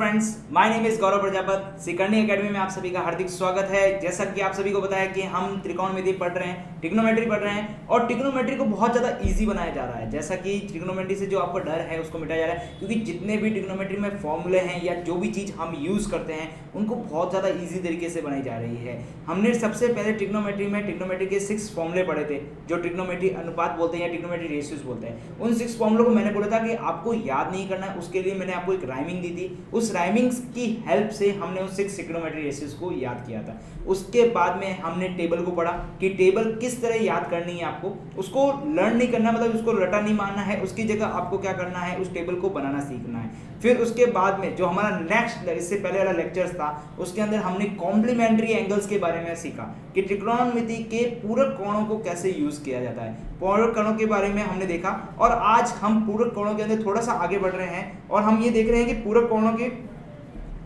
Friends, my name is Gaurav Prajapat. सिकर्णी academy में आप सभी का हार्दिक स्वागत है। जैसा कि आप सभी को पता है कि हम त्रिकोणमिति पढ़ रहे हैं, ट्रिग्नोमेट्री पढ़ रहे हैं और ट्रिग्नोमेट्री को बहुत ज़्यादा इजी बनाया जा रहा है। जैसा कि ट्रिग्नोमेट्री से जो आपका डर है उसको मिटाया जा रहा है, क्योंकि जितने भी ट्रिग्नोमेट्री में फॉर्मूले हैं या जो भी चीज़ हम यूज़ करते हैं उनको बहुत ज़्यादा ईजी तरीके से बनाई जा रही है। हमने सबसे पहले ट्रिग्नोमेट्री के 6 फॉर्मूले पढ़े थे, जो ट्रिग्नोमेट्री अनुपात बोलते हैं या ट्रिग्नोमेट्री रेशियोज बोलते हैं। उन 6 फॉर्मूलों को मैंने बोला था कि आपको याद नहीं करना है, उसके लिए मैंने आपको एक राइमिंग दी थी। उस राइमिंग्स की हेल्प से हमने उस 6 ट्रिग्नोमेट्री रेशियोज को याद किया था। उसके बाद में हमने टेबल को पढ़ा कि टेबल किस तरह याद करनी है। आपको उसको लर्न नहीं करना, मतलब उसको रटा नहीं मारना है, उसकी जगह आपको क्या करना है, उस टेबल को बनाना सीखना है। फिर उसके बाद में जो हमारा नेक्स्ट, इससे पहले वाला लेक्चर्स था, उसके अंदर हमने कॉम्प्लीमेंट्री एंगल्स के बारे में सीखा कि त्रिकोणमिति के पूरक कोणों को कैसे यूज किया जाता है। पूरक कोणों के बारे में हमने देखा और आज हम पूरक कोणों के अंदर थोड़ा सा आगे बढ़ रहे हैं और हम ये देख रहे हैं कि पूरक कोणों के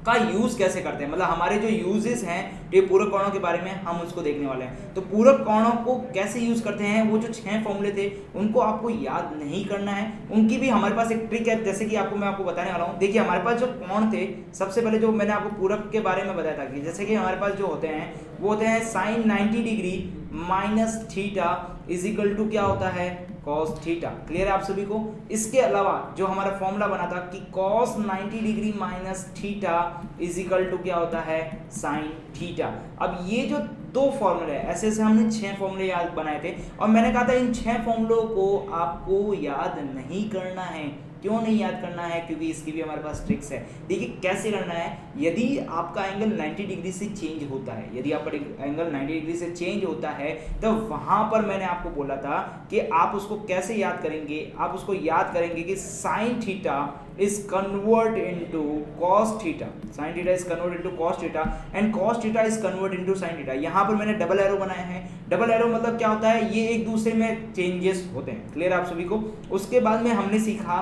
का यूज कैसे करते हैं, मतलब हमारे जो यूजेस हैं ये पूरक कोणों के बारे में हम उसको देखने वाले हैं। तो पूरक कोणों को कैसे यूज करते हैं, वो जो 6 फॉर्मूले थे उनको आपको याद नहीं करना है। उनकी भी हमारे पास एक ट्रिक है, जैसे कि मैं आपको बताने वाला हूँ। देखिए, हमारे पास जो कोण थे, सबसे पहले जो मैंने आपको पूरक के बारे में बताया था कि जैसे कि हमारे पास जो होते हैं वो होते हैं sine 90 degree minus theta is equal to क्या होता है, कॉस थीटा। क्लियर है आप सभी को। इसके अलावा जो हमारा फॉर्मूला बना था कि cos 90 degree minus theta is equal to क्या होता है, साइन थीटा। अब ये जो 2 फॉर्मूले हैं, ऐसे ऐसे हमने 6 फॉर्मूले याद बनाए थे और मैंने कहा था इन 6 फॉर्मूलों को आपको याद नहीं करना है। क्यों नहीं याद करना है, क्योंकि इसकी भी हमारे पास ट्रिक्स है। देखिए कैसे करना है। यदि आपका एंगल 90 डिग्री से चेंज होता है, यदि आपका एंगल 90 डिग्री से चेंज होता है तो वहां पर मैंने आपको बोला था कि आप उसको कैसे याद करेंगे। आप उसको याद करेंगे कि sine theta is convert into cos theta, sin theta is convert into cos theta and cos theta is convert into sin theta। यहाँ पर मैंने डबल एरो बनाया है। डबल एरो मतलब क्या होता है, ये एक दूसरे में चेंजेस होते हैं। क्लियर आप सभी को। उसके बाद में हमने सीखा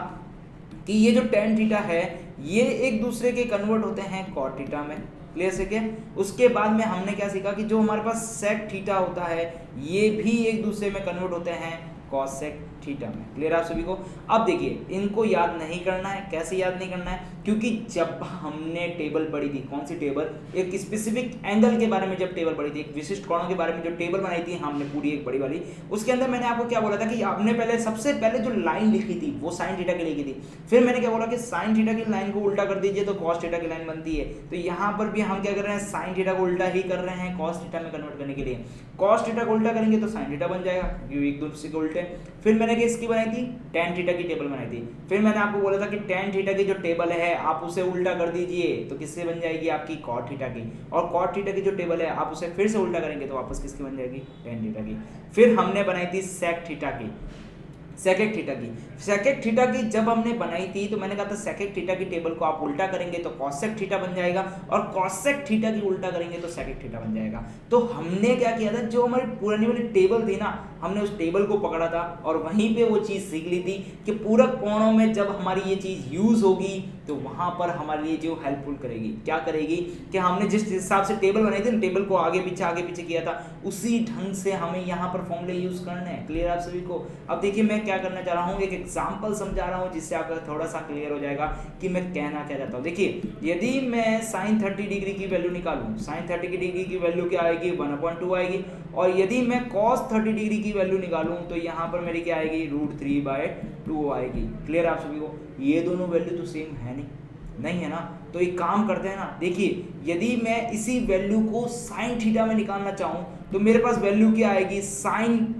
कि ये जो tan थीटा है ये एक दूसरे के कन्वर्ट होते हैं cot थीटा में। क्लियर से क्या। उसके बाद में हमने क्या सीखा कि जो हमारे पास sec थीटा होता है ये भी एक दूसरे में कन्वर्ट होते हैं cosec थीटा में। क्लियर आप सभी को। अब देखिए, इनको याद नहीं करना है। कैसे याद नहीं करना है, क्योंकि जब हमने टेबल पढ़ी थी, कौन सी टेबल, एक स्पेसिफिक एंगल के बारे में जब टेबल पढ़ी थी, एक विशिष्ट कोणों के बारे में जो टेबल बनाई थी हमने पूरी एक बड़ी वाली, उसके अंदर मैंने आपको क्या बोला था कि आपने पहले सबसे पहले जो लाइन लिखी थी वो साइन थीटा की लिखी थी। फिर मैंने क्या बोला कि साइन थीटा की लाइन को उल्टा कर दीजिए तो कॉस थीटा की लाइन बनती है। तो यहाँ पर भी हम क्या कर रहे हैं, साइन थीटा को उल्टा ही कर रहे हैं कॉस थीटा में कन्वर्ट करने के लिए। कॉस थीटा को उल्टा करेंगे तो साइन थीटा बन जाएगा, क्योंकि एक दूसरे के उल्टे। फिर मैंने इसकी बनाई थी tan थीटा की टेबल बनाई थी। फिर मैंने आपको बोला था कि tan थीटा की जो टेबल है आप उसे उल्टा कर दीजिए तो किससे बन जाएगी, आपकी cot थीटा की। और cot थीटा की जो टेबल है आप उसे फिर से उल्टा करेंगे तो वापस किसकी बन जाएगी, tan थीटा की। फिर हमने बनाई थी sec थीटा की, सेकेक थीटा की। सेकेक थीटा की जब हमने बनाई थी तो मैंने कहा था सेकेक थीटा की टेबल को आप उल्टा करेंगे तो कॉसेक थीटा बन जाएगा और कॉसेक थीटा की उल्टा करेंगे तो सेकेक थीटा बन जाएगा। तो हमने क्या किया था, जो हमारी पुरानी वाली टेबल थी ना, हमने उस टेबल को पकड़ा था और वहीं पे वो चीज़ सीख ली थी कि पूरक कोणों में जब हमारी ये चीज़ यूज़ होगी तो वहाँ पर हमारे लिए जो हेल्पफुल करेगी, क्या करेगी कि हमने जिस हिसाब से टेबल बनाई थी ना, टेबल को आगे पीछे किया था, उसी ढंग से हमें यहाँ पर फॉर्मूले यूज़ करने हैं। क्लियर आप सभी को। अब देखिए मैं क्या करना चाह रहा हूँ, एक एग्जाम्पल समझा रहा हूँ जिससे आपका थोड़ा सा क्लियर हो जाएगा कि मैं कहना क्या चाहता हूँ। देखिए, यदि मैं साइन 30 डिग्री की वैल्यू निकालूँ, साइन 30 डिग्री की वैल्यू क्या आएगी, 1/2 आएगी। और यदि मैं कॉस 30 डिग्री की वैल्यू निकालूं तो यहाँ पर मेरी क्या आएगी, √3/2 आएगी। क्लियर आप सभी को। ये दोनों वैल्यू तो सेम है नहीं है ना। तो एक काम करते हैं ना, देखिए यदि मैं इसी वैल्यू को साइन थीटा में निकालना चाहूँ तो मेरे पास वैल्यू क्या आएगी, साइन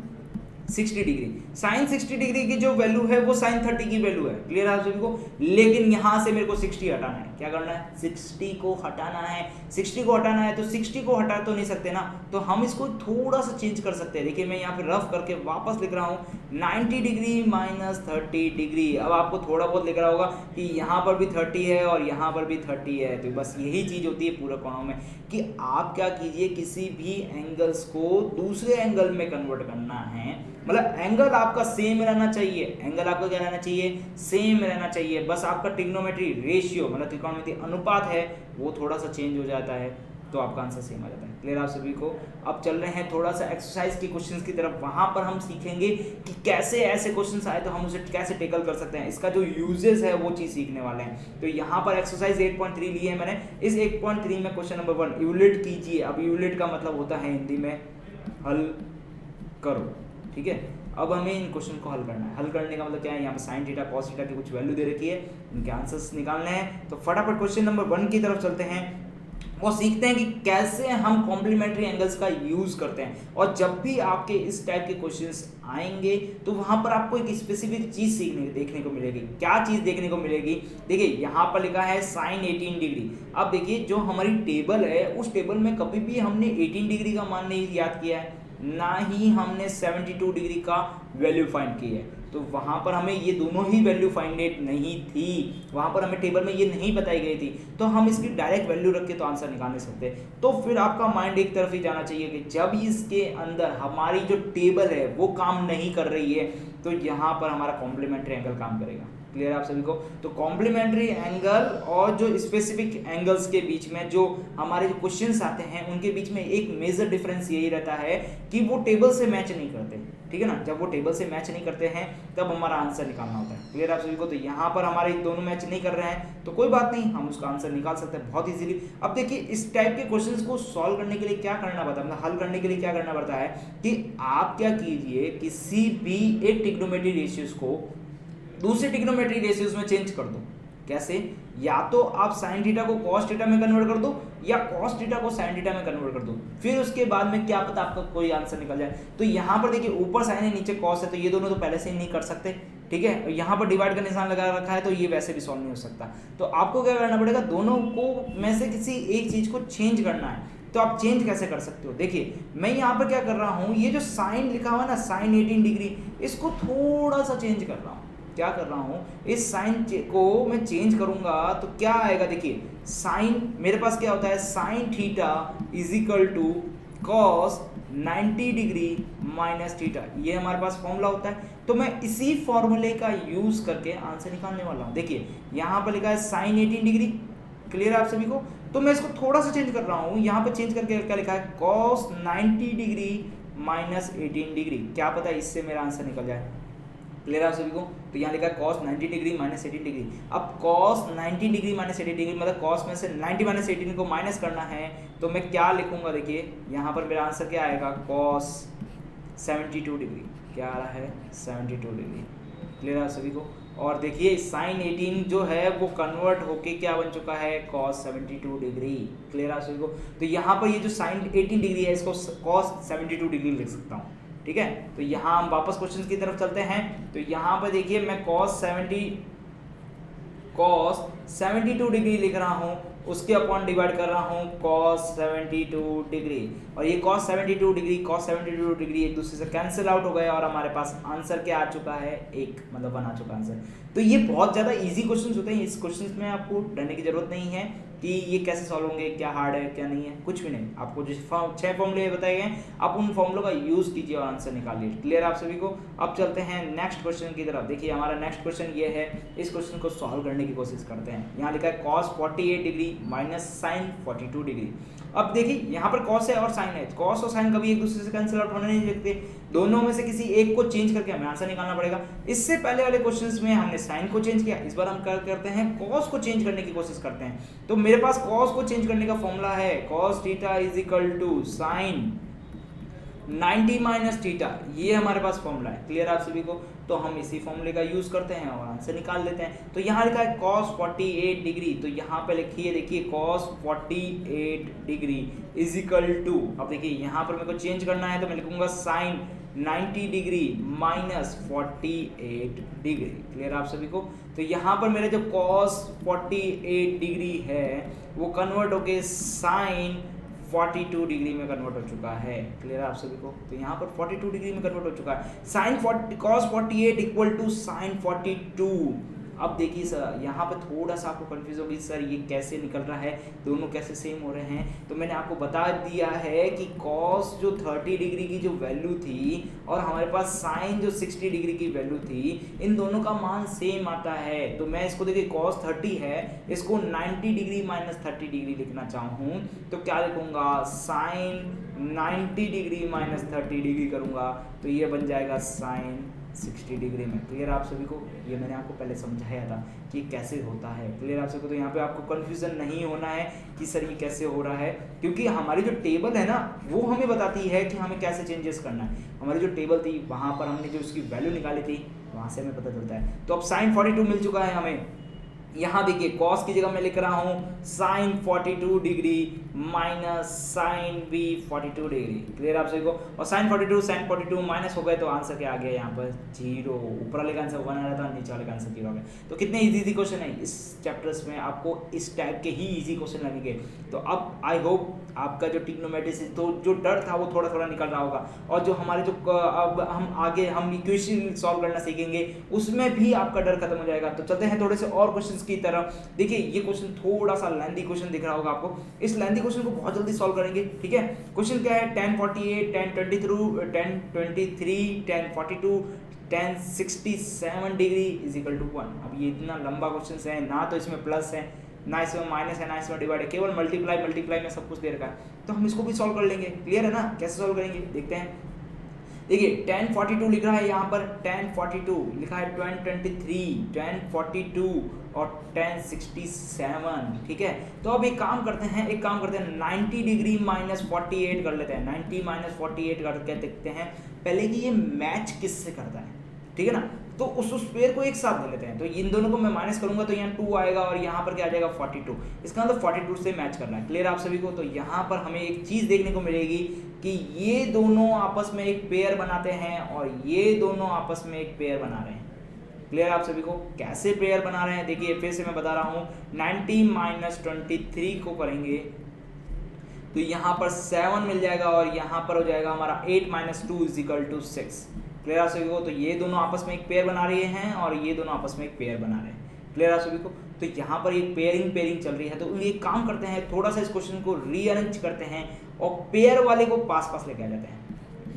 60 डिग्री। साइन 60 डिग्री की जो वैल्यू है वो साइन 30 की वैल्यू है। क्लियर है आप सभी को। लेकिन यहाँ से मेरे को 60 हटाना है। क्या करना है, 60 को हटाना है। 60 को हटाना है तो 60 को हटा तो नहीं सकते ना, तो हम इसको थोड़ा सा चेंज कर सकते हैं। देखिए मैं यहाँ पे रफ करके वापस लिख रहा हूँ 90 डिग्री माइनस 30 डिग्री। अब आपको थोड़ा बहुत लिख रहा होगा कि यहाँ पर भी 30 है और यहाँ पर भी 30 है। तो बस यही चीज़ होती है पूरक कोणों में कि आप क्या कीजिए, किसी भी एंगल्स को दूसरे एंगल में कन्वर्ट करना है। मतलब एंगल आपका सेम रहना चाहिए, एंगल आपका क्या रहना चाहिए, सेम रहना चाहिए। बस आपका ट्रिग्नोमेट्री रेशियो मतलब त्रिकोणमिति अनुपात है वो थोड़ा सा चेंज हो जाता है। तो आपका आंसर सेम आ जाता है। क्लियर आप सभी को। अब चल रहे हैं थोड़ा सा एक्सरसाइज के क्वेश्चंस की तरफ। वहां पर हम सीखेंगे कि कैसे ऐसे क्वेश्चंस आए तो हम उसे कैसे टेकल कर सकते हैं, इसका जो यूजेस है वो चीज सीखने वाले हैं। तो यहाँ पर एक्सरसाइज 8.3 लिए है मैंने। इस 8.3 में क्वेश्चन नंबर 1 यूलिट कीजिए। अब यूलिट का मतलब होता है हिंदी में हल करो, ठीक है। अब हमें इन क्वेश्चन को हल करना है। हल करने का मतलब क्या है, यहाँ पे साइन थीटा कॉस थीटा की कुछ वैल्यू दे रखी है, इनके आंसर्स निकालने हैं। तो फटाफट क्वेश्चन नंबर 1 की तरफ चलते हैं। वो सीखते हैं कि कैसे हम कॉम्प्लीमेंट्री एंगल्स का यूज करते हैं। और जब भी आपके इस टाइप के क्वेश्चंस आएंगे तो वहां पर आपको एक स्पेसिफिक चीज देखने को मिलेगी। क्या चीज देखने को मिलेगी, देखिए यहाँ पर लिखा है साइन 18 डिग्री। अब देखिए जो हमारी टेबल है उस टेबल में कभी भी हमने 18 डिग्री का मान नहीं याद किया है, ना ही हमने 72 डिग्री का वैल्यू फाइंड की है। तो वहां पर हमें ये दोनों ही वैल्यू फाइंडेड नहीं थी, वहां पर हमें टेबल में ये नहीं बताई गई थी, तो हम इसकी डायरेक्ट वैल्यू रख के तो आंसर निकाल नहीं सकते। तो फिर आपका माइंड एक तरफ ही जाना चाहिए कि जब इसके अंदर हमारी जो टेबल है वो काम नहीं कर रही है तो यहाँ पर हमारा कॉम्प्लीमेंट्री एंगल काम करेगा। क्लियर आप सभी को। तो कॉम्प्लीमेंट्री एंगल और जो स्पेसिफिक एंगल्स के बीच में जो हमारे जो क्वेश्चंस आते हैं उनके बीच में एक मेजर डिफरेंस यही रहता है कि वो टेबल से मैच नहीं करते, ठीक है ना। जब वो टेबल से मैच नहीं करते हैं तब हमारा आंसर निकालना होता है। क्लियर आप सभी को। तो यहाँ पर हमारे दोनों मैच नहीं कर रहे हैं तो कोई बात नहीं, हम उसका आंसर निकाल सकते हैं बहुत इजीली। अब देखिए इस टाइप के क्वेश्चंस को सॉल्व करने के लिए क्या करना पड़ता है, मतलब हल करने के लिए क्या करना पड़ता है कि आप क्या कीजिए, किसी भी एक ट्रिग्नोमेट्री रेशियोज को दूसरे ट्रिग्नोमेट्री रेशियोज में चेंज कर दो। कैसे, या तो आप साइन थीटा को कॉस थीटा में कन्वर्ट कर दो या कॉस थीटा को साइन थीटा में कन्वर्ट कर दो, फिर उसके बाद में क्या पता आपका कोई आंसर निकल जाए। तो यहाँ पर देखिए ऊपर साइन है नीचे कॉस है, तो ये दोनों तो पहले से ही नहीं कर सकते, ठीक है। यहाँ पर डिवाइड का निशान लगा रखा है तो ये वैसे भी सॉल्व नहीं हो सकता। तो आपको क्या करना पड़ेगा, दोनों को में से किसी एक चीज को चेंज करना है। तो आप चेंज कैसे कर सकते हो, देखिए मैं यहाँ पर क्या कर रहा हूँ, ये जो साइन लिखा हुआ है ना साइन 18 डिग्री, इसको थोड़ा सा चेंज कर रहा हूँ। क्या कर रहा हूँ, इस साइन को मैं चेंज करूंगा तो क्या आएगा, देखिए साइन मेरे पास क्या होता है, sine theta is equal to cos 90 degree minus theta, ये हमारे पास फॉर्मूला होता है। तो मैं इसी फॉर्मूले का यूज करके आंसर निकालने वाला हूँ। देखिए यहाँ पर लिखा है साइन 18 डिग्री, क्लियर है आप सभी को। तो मैं इसको थोड़ा सा चेंज कर रहा हूँ, यहाँ पर चेंज करके क्या लिखा है, कॉस 90 डिग्री माइनस 18 डिग्री, क्या पता इससे मेरा आंसर निकल जाए। क्लियर है आप सभी को। तो यहाँ लिखा है cos 90 डिग्री माइनस 18 डिग्री। अब cos 90 डिग्री माइनस 18 डिग्री मतलब cos में से 90 माइनस 18 को माइनस करना है, तो मैं क्या लिखूंगा, देखिए यहाँ पर मेरा आंसर क्या आएगा, cos 72 डिग्री, क्या आ रहा है 72 डिग्री। क्लियर है आप सभी को। और देखिए साइन 18 जो है वो कन्वर्ट होके क्या बन चुका है, cos 72 डिग्री। क्लियर है आप सभी को। तो यहाँ पर ये जो साइन 18 डिग्री है इसको cos 72 डिग्री लिख सकता हूँ, ठीक है। तो यहाँ हम वापस क्वेश्चन की तरफ चलते हैं। तो यहाँ पर देखिए मैं cos 72 डिग्री लिख रहा हूँ, उसके अपॉन डिवाइड कर रहा हूँ cos 72 डिग्री, और ये cos 72 डिग्री cos 72 डिग्री एक दूसरे से कैंसिल आउट हो गए और हमारे पास आंसर क्या आ चुका है, एक, मतलब 1 आ चुका आंसर। तो ये बहुत ज़्यादा इजी क्वेश्चंस होते हैं, इस क्वेश्चंस में आपको डरने की जरूरत नहीं है कि ये कैसे सॉल्व होंगे, क्या हार्ड है क्या नहीं है, कुछ भी नहीं। आपको जो 6 फॉर्मूले बताए गए हैं आप उन फॉर्मूलों का यूज़ कीजिए और आंसर निकालिए। क्लियर आप सभी को। अब चलते हैं नेक्स्ट क्वेश्चन की तरफ। देखिए हमारा नेक्स्ट क्वेश्चन ये है, इस क्वेश्चन को सॉल्व करने की कोशिश करते हैं। यहाँ लिखा है cos 48 degree minus sine 42 degree. अब देखिए यहाँ पर cos है और sin है, cos और sin कभी एक दूसरे से कैंसिल आउट होने नहीं देते, दोनों में से किसी एक को चेंज करके हमें आंसर निकालना पड़ेगा। इससे पहले वाले क्वेश्चंस में हमने sin को चेंज किया, इस बार हम क्या करते हैं, cos को चेंज करने की कोशिश करते हैं। तो मेरे पास cos को चेंज करने का फॉर्मूला है cos theta is equal to sine 90 minus theta, ये हमारे पास फॉर्मूला है। क्लियर आप सभी को। तो हम इसी फॉर्मूले का यूज करते हैं और आंसर निकाल लेते हैं। तो यहाँ लिखा है cos 48 डिग्री, तो यहाँ पे लिखिए, देखिए cos 48 degree is equal to, अब देखिए यहाँ पर मेरे को चेंज करना है तो मैं लिखूंगा sine 90 degree minus 48 degree. Clear आप सभी को। तो यहाँ पर मेरा जो cos 48 डिग्री है वो कन्वर्ट होके साइन 42 डिग्री में कन्वर्ट हो चुका है। क्लियर है आप सभी को। तो यहाँ पर 42 डिग्री में कन्वर्ट हो चुका है। Sine cos 48 equal to sine 42 अब देखिए सर यहाँ पे थोड़ा सा आपको कंफ्यूज होगी, सर ये कैसे निकल रहा है, दोनों कैसे सेम हो रहे हैं। तो मैंने आपको बता दिया है कि कॉस जो 30 डिग्री की जो वैल्यू थी और हमारे पास साइन जो 60 डिग्री की वैल्यू थी, इन दोनों का मान सेम आता है। तो मैं इसको देखिए कॉस 30 है, इसको 90 डिग्री माइनस 30 डिग्री लिखना चाहूँ तो क्या लिखूंगा, साइन 90 डिग्री माइनस 30 डिग्री करूँगा तो ये बन जाएगा साइन 60 डिग्री में। क्लियर आप सभी को, ये मैंने आपको पहले समझाया था कि कैसे होता है। क्लियर आप सभी को, तो यहाँ पे आपको कंफ्यूजन नहीं होना है कि सर ये कैसे हो रहा है, क्योंकि हमारी जो टेबल है ना वो हमें बताती है कि हमें कैसे चेंजेस करना है। हमारी जो टेबल थी वहाँ पर हमने जो उसकी वैल्यू निकाली थी वहाँ से हमें पता चलता है। तो अब साइन 42 मिल चुका है हमें। यहाँ देखिए कॉस की जगह मैं लिख रहा हूँ साइन 42 डिग्री माइनस साइन भी 42 डिग्री। क्लियर आप सभी को, और साइन 42 माइनस हो गए तो आंसर क्या आ गया यहाँ पर 0। ऊपर वाले का आंसर 1 आ रहा था, नीचे वाले का आंसर 0 आ गया। तो कितने इजी क्वेश्चन है इस चैप्टर्स में, आपको इस टाइप के ही इजी क्वेश्चन लगेंगे। तो अब आई होप आपका जो ट्रिग्नोमेट्री से तो जो डर था वो थोड़ा थोड़ा निकल रहा होगा, और जो हमारे जो अब हम आगे हम इक्वेशन सॉल्व करना सीखेंगे उसमें भी आपका डर खत्म हो जाएगा। तो चलते हैं थोड़े से और क्वेश्चंस की तरफ। देखिए ये क्वेश्चन थोड़ा सा लेंथी क्वेश्चन दिख रहा होगा आपको, इस लेंथी क्वेश्चन को बहुत जल्दी सॉल्व करेंगे। ठीक है, क्वेश्चन क्या है, 1048 1023 1042 1067 डिग्री इज इक्वल टू 1। अब ये इतना लंबा क्वेश्चन है, ना तो इसमें प्लस है ना इसमें माइनस है ना इसमें डिवाइड है, केवल मल्टीप्लाई में सब कुछ दे रखा है। तो हम इसको भी सॉल्व कर लेंगे। क्लियर है ना, कैसे सॉल्व करेंगे देखते हैं। देखिए 1042 लिख रहा है यहाँ पर, 1042 लिखा है 1023 1042 और 1067। ठीक है, तो अब एक काम करते हैं 90 डिग्री माइनस 48 कर लेते हैं। 90 माइनस 48 करके देखते हैं पहले कि ये मैच किससे करता है। ठीक है ना, तो उस पेयर को एक साथ ले लेते हैं। तो इन दोनों को मैं माइनस करूंगा तो यहाँ 2 आएगा और यहाँ पर क्या आ जाएगा 42। इसका मतलब 42 से मैच करना है। क्लियर आप सभी को, तो यहाँ पर हमें एक चीज़ देखने को मिलेगी कि ये दोनों आपस में एक पेयर बनाते हैं और ये दोनों आपस में एक पेयर बना रहे हैं। क्लियर आप सभी को, कैसे पेयर बना रहे हैं देखिए फिर से मैं बता रहा हूँ। 90 माइनस 23 को करेंगे तो यहाँ पर 7 मिल जाएगा और यहाँ पर हो जाएगा हमारा 8 minus 2 is equal to 6। Clear आप सभी को, तो ये दोनों आपस में एक पेयर बना रहे हैं और ये दोनों आपस में एक पेयर बना रहे हैं। क्लियर आप सभी को, तो यहाँ पर एक पेयरिंग चल रही है। तो ये काम करते हैं, थोड़ा सा इस क्वेश्चन को रीअरेंज करते हैं और पेयर वाले को पास लेके आ जाते हैं।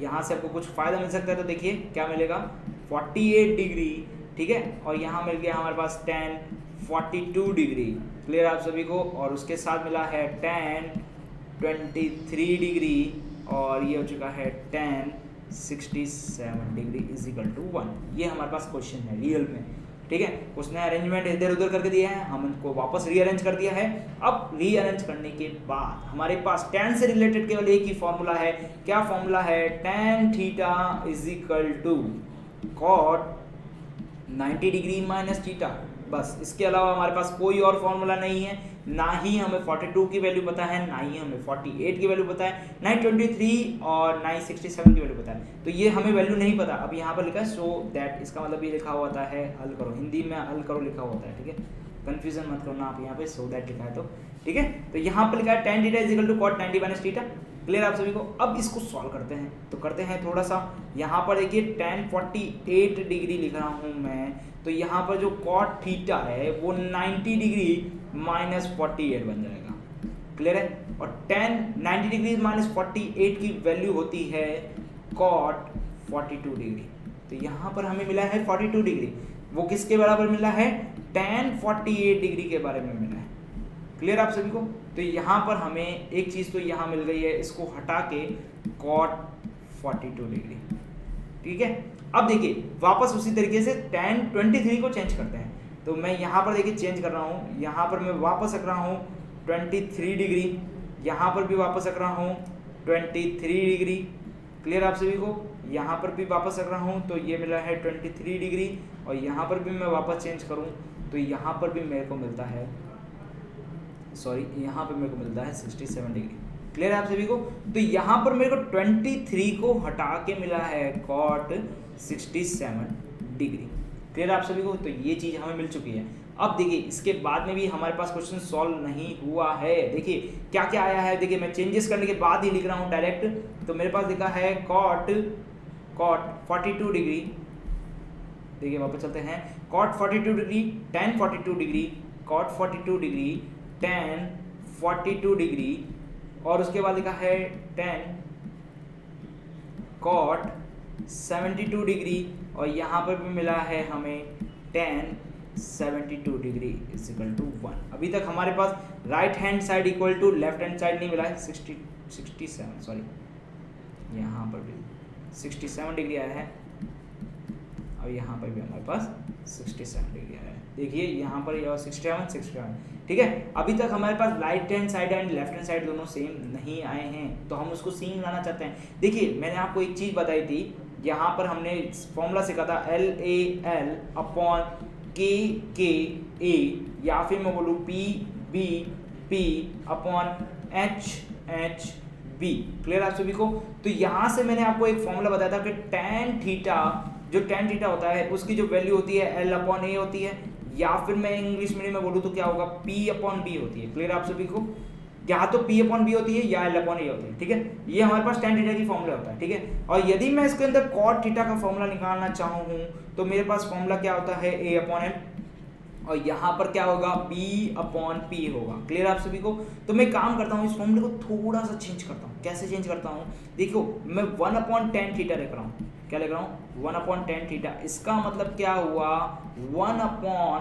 यहाँ से आपको कुछ फायदा मिल सकता है। तो देखिए क्या मिलेगा, 48 डिग्री। ठीक है, और यहाँ मिल गया हमारे पास 1042 डिग्री। क्लियर आप सभी को, और उसके साथ मिला है 1023 डिग्री और ये हो चुका है 1067 डिग्री इज इक्वल टू 1। ये हमारे पास क्वेश्चन है रियल में। ठीक है, उसने अरेंजमेंट इधर उधर करके दिया है, हम उनको वापस रीअरेंज कर दिया है। अब रीअरेंज करने के बाद हमारे पास tan से रिलेटेड केवल एक ही फॉर्मूला है। क्या फॉर्मूला है, tan theta is equal to cot 90 degree minus theta. बस, इसके अलावा हमारे पास कोई और फॉर्मूला नहीं है। ना ही हमें 42 की वैल्यू पता है, ना ही हमें 48 की वैल्यू पता है, ना ही 23 और ना ही 67 की वैल्यू पता है। तो ये हमें वैल्यू नहीं पता। अब यहाँ पर लिखा है सो दैट, इसका मतलब ये लिखा हुआ होता है हल करो, हिंदी में हल करो लिखा हुआ होता है। ठीक है, कंफ्यूजन मत करना आप यहाँ पे, सो दैट लिखा है तो ठीक है। तो यहाँ पर लिखा है tan theta is equal to cot 90 minus theta. Clear आप सभी को, अब इसको सॉल्व करते हैं। तो करते हैं थोड़ा सा, यहाँ पर देखिए tan 48 डिग्री लिख रहा हूँ मैं, तो यहाँ पर जो cot थीटा है वो 90 डिग्री माइनस 48 बन जाएगा। क्लियर है, और 90 डिग्री माइनस 48 की वैल्यू होती है cot 42 डिग्री। तो यहाँ पर हमें मिला है 42 डिग्री, वो किसके बराबर मिला है, tan 48 डिग्री के बारे में मिला है। क्लियर आप सभी को, तो यहाँ पर हमें एक चीज़ तो यहाँ मिल गई है, इसको हटा के cot 42 डिग्री। ठीक है, अब देखिए वापस उसी तरीके से tan 23 को चेंज करते हैं। तो मैं यहाँ पर देखिए चेंज कर रहा हूँ, यहाँ पर मैं वापस रख रहा हूँ 23 डिग्री, यहाँ पर भी वापस रख रहा हूँ 23 डिग्री। क्लियर आप सभी को, यहाँ पर भी वापस रख रहा हूँ तो ये मिला है 23 डिग्री, और यहाँ पर भी मैं वापस चेंज करूँ तो यहाँ पर भी मेरे को मिलता है, सॉरी यहाँ पर मेरे को मिलता है 67 डिग्री। क्लियर है आप सभी को, तो यहाँ पर मेरे को 23 को हटा के मिला है cot 67 डिग्री। क्लियर आप सभी को, तो ये चीज़ हमें मिल चुकी है। अब देखिए इसके बाद में भी हमारे पास क्वेश्चन सॉल्व नहीं हुआ है। देखिए क्या क्या आया है, देखिए मैं चेंजेस करने के बाद ही लिख रहा हूँ डायरेक्ट। तो मेरे पास लिखा है cot 42 डिग्री देखिए वापस चलते हैं, cot 42 degree, tan 42 degree, cot 42 degree, tan 42 degree, और उसके बाद लिखा है tan cot 72 डिग्री, और यहाँ पर भी मिला है हमें tan 72 degree is equal to 1। अभी तक हमारे पास right hand side equal to left hand side नहीं मिला है, 67 सॉरी, यहाँ पर भी 67 डिग्री आया है, और यहाँ पर भी हमारे पास 67 डिग्री आया है। देखिए यहाँ पर यह 67, ठीक है। अभी तक हमारे पास right hand side and left hand side दोनों सेम नहीं आए हैं, तो हम उसको सेम लाना चाहते हैं। देखिए मैंने आपको एक चीज़ बताई थी, यहाँ पर हमने फॉर्मूला सीखा था LAL अपॉन KA, या फिर मैं बोलूँ PBP अपॉन HB। क्लियर आप सभी को? तो यहाँ से मैंने आपको एक फॉर्मूला बताया था कि tan थीटा, जो tan थीटा होता है उसकी जो वैल्यू होती है L अपॉन A होती है, या फिर मैं इंग्लिश मीडियम में बोलूँ तो क्या होगा, P अपॉन B होती है। क्लियर आप सभी को? या तो P अपॉन B होती है या L अपॉन A होती है, ठीक है। ये हमारे पास tan थीटा की फॉर्मूला होता है, ठीक है। और यदि मैं इसके अंदर cot थीटा का फॉर्मूला निकालना चाहूँ तो मेरे पास फॉर्मूला क्या होता है, A अपॉन L, और यहाँ पर क्या होगा, B अपॉन P होगा। क्लियर आप सभी को? तो मैं काम करता हूँ, इस फॉर्मूले को थोड़ा सा चेंज करता हूँ। कैसे चेंज करता हूँ, देखो मैं 1 अपॉन tan थीटा लिख रहा हूँ। क्या लिख रहा हूँ, 1 अपॉन tan थीटा। इसका मतलब क्या हुआ, 1 अपॉन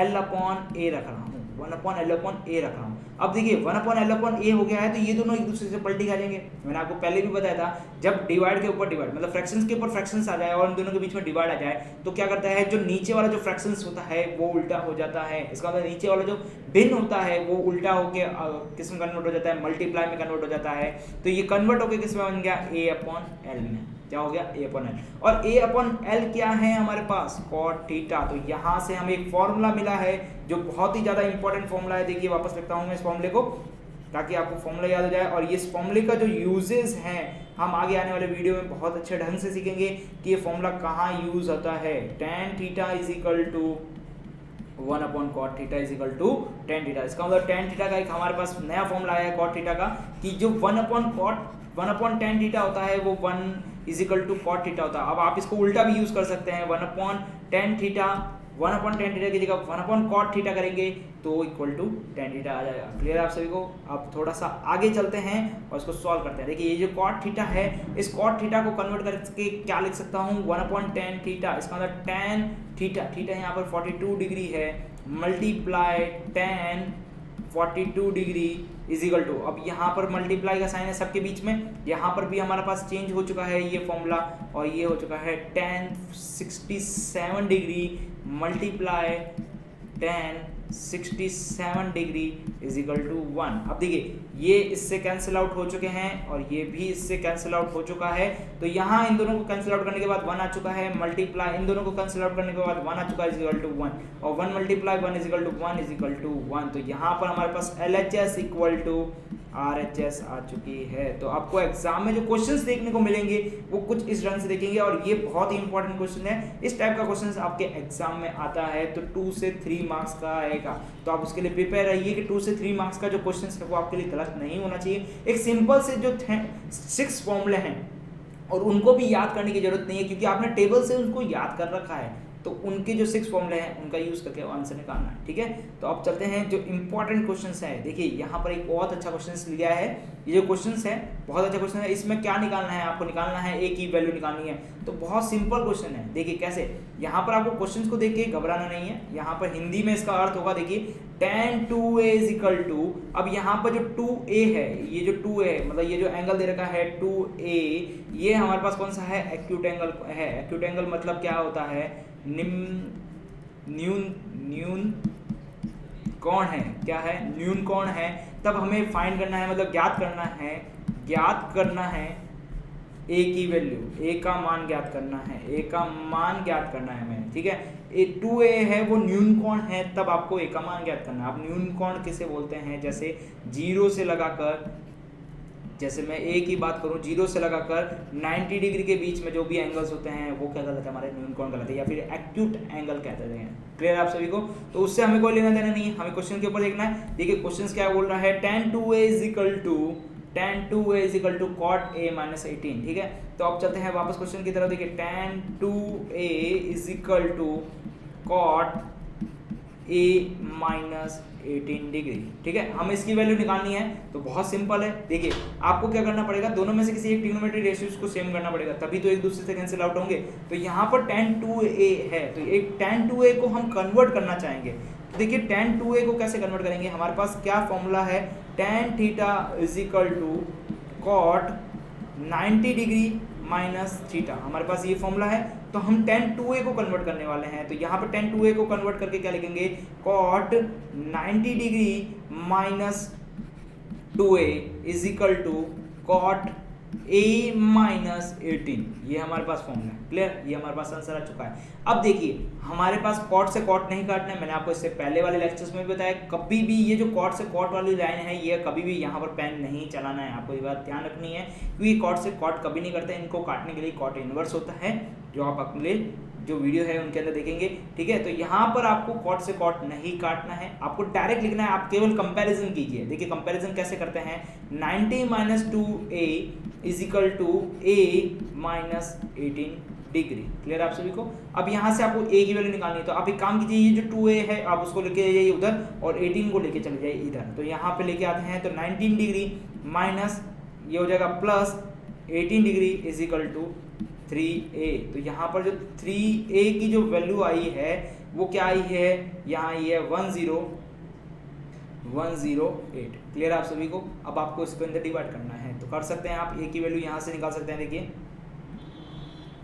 L अपॉन A रख रहा हूँ, 1 अपॉन L अपॉन A रख रहा हूँ। अब देखिए 1 अपॉन L अपॉन A हो गया है, तो ये दोनों एक दूसरे से पलटी खा जाएंगे। मैंने आपको पहले भी बताया था, जब डिवाइड के ऊपर डिवाइड, मतलब फ्रैक्शंस के ऊपर फ्रैक्शंस आ जाए और इन दोनों के बीच में डिवाइड आ जाए, तो क्या करता है, जो नीचे वाला जो फ्रैक्शंस होता है वो उल्टा हो जाता है। इसका मतलब नीचे वाला जो भिन्न होता है वो उल्टा होके किस में कन्वर्ट हो जाता है, मल्टीप्लाई में कन्वर्ट हो जाता है। तो ये कन्वर्ट होके किस में बन गया, A अपॉन L में। क्या हो गया, A अपॉन L। और A अपॉन L क्या है हमारे पास, cot थीटा। तो यहाँ से हमें एक फॉर्मूला मिला है जो बहुत ही ज़्यादा इंपॉर्टेंट फॉर्मूला है। देखिए वापस लिखता हूँ मैं इस फॉर्मूले को, ताकि आपको फॉर्मूला याद हो जाए। और इस फॉर्मूले का जो यूजेस हैं हम आगे आने वाले वीडियो में बहुत अच्छे ढंग से सीखेंगे कि ये फॉर्मूला कहाँ यूज होता है। tan theta is equal to 1 upon cot theta is equal to tan theta. इसका मतलब tan थीटा का एक हमारे पास नया फॉर्मूला आया है cot थीटा का, कि जो 1 अपॉन tan थीटा होता है वो 1 is equal to cot theta होता है। अब आप इसको उल्टा भी यूज कर सकते हैं, 1 upon tan theta, 1 upon tan theta की जगह 1 अपॉन cot थीटा करेंगे तो इक्वल टू tan थीटा आ जाएगा। क्लियर आप सभी को? अब थोड़ा सा आगे चलते हैं और इसको सॉल्व करते हैं। देखिए ये जो cot थीटा है, इस cot थीटा को कन्वर्ट करके क्या लिख सकता हूँ, 1 अपॉन tan थीटा। इसका मतलब tan थीटा, थीटा यहाँ पर 42 डिग्री है, multiply tan 42 degree is equal to, अब यहाँ पर मल्टीप्लाई का साइन है सबके बीच में, यहाँ पर भी हमारे पास चेंज हो चुका है ये फॉर्मूला, और ये हो चुका है tan 67 degree multiply tan 67 degree is equal to 1। अब देखिए ये इससे कैंसिल आउट हो चुके हैं और ये भी इससे कैंसिल आउट हो चुका है। तो यहाँ इन दोनों को कैंसिल आउट करने के बाद 1 आ चुका है, मल्टीप्लाई इन दोनों को कैंसिल आउट करने के बाद 1 आ चुका है इज इक्वल टू 1, और 1 multiply 1 is equal to 1 is equal to 1। तो यहाँ पर हमारे पास LHS इक्वल टू RHS आ चुकी है। तो आपको एग्जाम में जो क्वेश्चंस देखने को मिलेंगे वो कुछ इस ढंग से देखेंगे, और ये बहुत ही इंपॉर्टेंट क्वेश्चन है। इस टाइप का क्वेश्चन आपके एग्जाम में आता है तो 2 से 3 मार्क्स का आएगा, तो आप उसके लिए प्रिपेयर रहिए कि 2 से 3 मार्क्स का जो क्वेश्चन है वो आपके लिए गलत नहीं होना चाहिए। एक सिंपल से जो 6 फॉर्मूले हैं और उनको भी याद करने की जरूरत नहीं है, क्योंकि आपने टेबल से उनको याद कर रखा है, तो उनके जो 6 फॉर्मूले हैं उनका यूज करके आंसर निकालना है। ठीक है, तो अब चलते हैं जो इंपॉर्टेंट क्वेश्चंस है। देखिए यहाँ पर एक बहुत अच्छा क्वेश्चन लिया है, ये जो क्वेश्चंस है बहुत अच्छा क्वेश्चन है। इसमें क्या निकालना है, आपको निकालना है ए की वैल्यू निकालनी है। तो बहुत सिंपल क्वेश्चन है। देखिए कैसे, यहाँ पर आपको क्वेश्चन को देख के घबराना नहीं है। यहाँ पर हिंदी में इसका अर्थ होगा, देखिए tan 2a is equal to, अब यहाँ पर जो 2a है, ये जो 2a है मतलब ये जो एंगल दे रखा है 2a, ये हमारे पास कौन सा है, एक्यूट एंगल है। एक्यूट एंगल मतलब क्या होता है, न्यून कौन है, क्या है, न्यून कौन है। तब हमें फाइंड करना है, मतलब ज्ञात करना है ए की वैल्यू, ए का मान ज्ञात करना है, ए का मान ज्ञात करना है हमें। ठीक है, 2a है वो न्यून कोण है, तब आपको ए का मान ज्ञात करना है। आप न्यून कोण किसे बोलते हैं, जैसे 0 से लगाकर, जैसे मैं ए की बात करूं 0 से लगाकर 90 डिग्री के बीच में जो भी एंगल्स होते हैं वो क्या कहलाते हैं, हमारे न्यून कोण कहलाते हैं, या फिर एक्यूट एंगल कहते हैं। क्लियर आप सभी को? तो उससे हमें कोई लेना देना नहीं है, हमें क्वेश्चन के ऊपर देखना है। देखिए क्वेश्चन क्या बोल रहा है, tan 2a is equal to tan 2a is equal to cot a minus 18, ठीक है। तो अब चलते हैं वापस क्वेश्चन की तरफ, देखिए tan 2a is equal to cot a minus 18 degree, ठीक है। हमें इसकी वैल्यू निकालनी है तो बहुत सिंपल है, देखिए आपको क्या करना पड़ेगा, दोनों में से किसी एक ट्रिग्नोमेट्री रेशियोज को सेम करना पड़ेगा, तभी तो एक दूसरे से कैंसिल आउट होंगे। तो यहाँ पर tan 2a है, तो एक tan 2a को हम कन्वर्ट करना चाहेंगे। तो देखिए tan 2a को कैसे कन्वर्ट करेंगे, हमारे पास क्या फॉर्मूला है, tan theta is equal to cot 90 degree minus theta, हमारे पास ये फॉर्मूला है। तो हम tan 2a को कन्वर्ट करने वाले हैं, तो यहाँ पे tan 2a को कन्वर्ट करके क्या लिखेंगे, cot 90 degree minus 2a is equal to cot a minus 18, ये हमारे पास फॉर्मूला है, क्लियर, ये हमारे पास आंसर आ चुका है। अब देखिए हमारे पास cot से cot नहीं काटना है, मैंने आपको इससे पहले वाले लेक्चर्स में भी बताया, कभी भी ये जो cot से cot वाली लाइन है ये कभी भी यहाँ पर पेन नहीं चलाना है, आपको ये बात ध्यान रखनी है, क्योंकि cot से cot कभी नहीं करते, इनको काटने के लिए cot इनवर्स होता है, जो आप अगले जो वीडियो है उनके अंदर देखेंगे, ठीक है। तो यहाँ पर आपको cot से cot नहीं काटना है, आपको डायरेक्ट लिखना है, आप केवल कंपैरिजन कीजिए। देखिए कंपैरिजन कैसे करते हैं, 90 minus 2a is equal to a minus 18 degree, clear आप सभी को। अब यहाँ से आपको a की वैल्यू निकालनी है, तो आप एक काम कीजिए, ये जो 2a है आप उसको लेके जाइए उधर और 18 को लेके चले जाइए इधर, तो यहाँ पे लेके आते हैं, तो 19 डिग्री माइनस ये हो जाएगा plus 18 degree is equal to 3a। तो यहाँ पर जो 3a की जो वैल्यू आई है वो क्या आई है, यहाँ आई है 10108, क्लियर आप सभी को। अब आपको इसको अंदर डिवाइड करना है, तो कर सकते हैं आप, a की वैल्यू यहाँ से निकाल सकते हैं। देखिए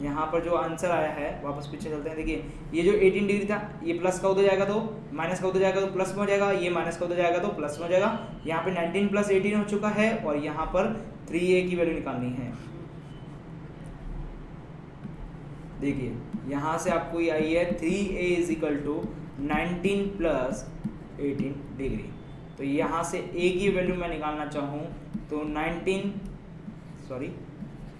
यहाँ पर जो आंसर आया है, वापस पीछे चलते हैं, देखिए ये जो 18 डिग्री था ये प्लस का उधर जाएगा तो माइनस का उधर जाएगा तो प्लस में हो जाएगा, ये माइनस का उधर जाएगा तो प्लस में हो जाएगा। यहाँ पे 19 प्लस 18 हो चुका है और यहाँ पर 3a की वैल्यू निकालनी है। देखिए यहाँ से आपको ये आई है 3a is equal to 19 plus 18 degree. तो यहाँ से a की वैल्यू मैं निकालना चाहूँ तो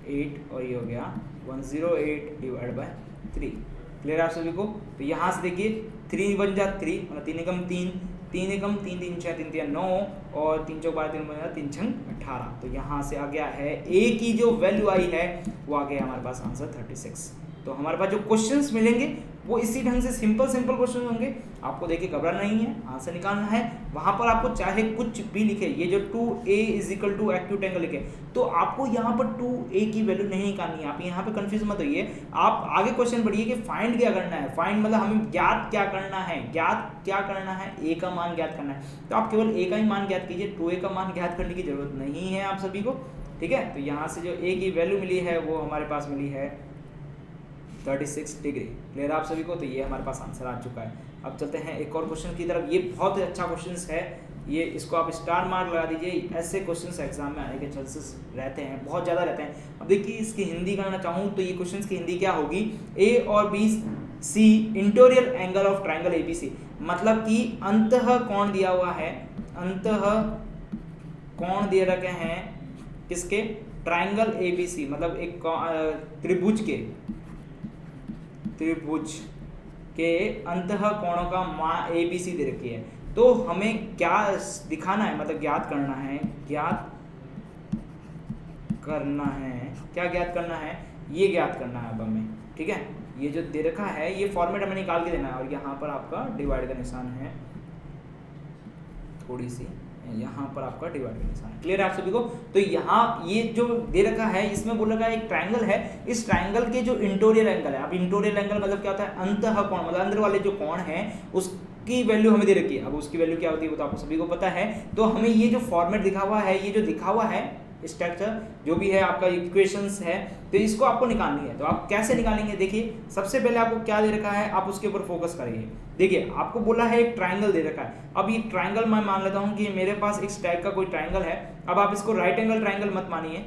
8 और ये हो गया 108 डिवाइड बाय 3, क्लियर आप सभी को। तो यहाँ से देखिए 3 बन जा 3 मतलब 3 एकम 3, 3 एकम 3, 3 6 3 3 9 और 3 चौक 12 3 बन जा 3 6 18। तो यहाँ से आ गया है a की जो वैल्यू आई है वो आ गया हमारे पास आंसर 36। तो हमारे पास जो क्वेश्चंस मिलेंगे वो इसी ढंग से सिंपल क्वेश्चन होंगे, आपको देखिए घबराना नहीं है, आंसर निकालना है। वहां पर आपको चाहे कुछ भी लिखे, ये जो 2a is equal to acute angle लिखे, तो आपको यहाँ पर 2a की वैल्यू नहीं निकालनी है। आप यहाँ पे कंफ्यूज मत होइए, आप आगे क्वेश्चन पढ़िए कि फाइंड क्या करना है। फाइंड मतलब हमें ज्ञात क्या करना है, ज्ञात क्या करना है, a का मान ज्ञात करना है। तो आप केवल a का ही मान ज्ञात कीजिए, 2a का मान ज्ञात करने की जरूरत नहीं है आप सभी को, ठीक है। तो यहाँ से जो a की वैल्यू मिली है वो हमारे पास मिली है 36 डिग्री, क्लियर आप सभी को। तो ये हमारे पास आंसर आ चुका है। अब चलते हैं एक और क्वेश्चन की तरफ। ये बहुत ही अच्छा क्वेश्चन है, ये इसको आप स्टार मार्क लगा दीजिए। ऐसे क्वेश्चन एग्जाम में आने के चांसेस रहते हैं, बहुत ज़्यादा रहते हैं। अब देखिए इसकी हिंदी करना चाहूँ तो ये क्वेश्चन की हिंदी क्या होगी, ए और B C interior angle of triangle ABC, मतलब कि अंतः कोण दिया हुआ है, अंतः कोण दिए रखे हैं किसके, ट्राइंगल ABC, मतलब एक त्रिभुज के अंतः कोणों का मान ABC दे रखी है। तो हमें क्या दिखाना है, मतलब ज्ञात करना है, क्या ज्ञात करना है, ये ज्ञात करना है अब हमें, ठीक है। ये जो दे रखा है ये फॉर्मेट हमें निकाल के देना है और यहाँ पर आपका डिवाइड का निशान है, थोड़ी सी यहाँ पर आपका डिवाइड का निशान है, क्लियर है आप सभी को। तो यहाँ ये जो दे रखा है इसमें बोल रखा है एक ट्राइंगल है, इस ट्राइंगल के जो इंटीरियर एंगल है, अब इंटीरियर एंगल मतलब क्या होता है, अंतः कोण मतलब अंदर वाले जो कोण है उसकी वैल्यू हमें दे रखी है। अब उसकी वैल्यू क्या होती है वो तो आपको सभी को पता है। तो हमें ये जो फॉर्मेट दिखा हुआ है, ये जो दिखा हुआ है स्ट्रक्चर जो भी है आपका इक्वेशंस है, तो इसको आपको निकालनी है। तो आप कैसे निकालेंगे, देखिए सबसे पहले आपको क्या दे रखा है आप उसके ऊपर फोकस करिए। देखिए आपको बोला है एक ट्राइंगल दे रखा है, अब ये ट्राइंगल मैं मान लेता हूँ कि मेरे पास इस टाइप का कोई ट्राइंगल है। अब आप इसको राइट एंगल ट्राइंगल मत मानिए,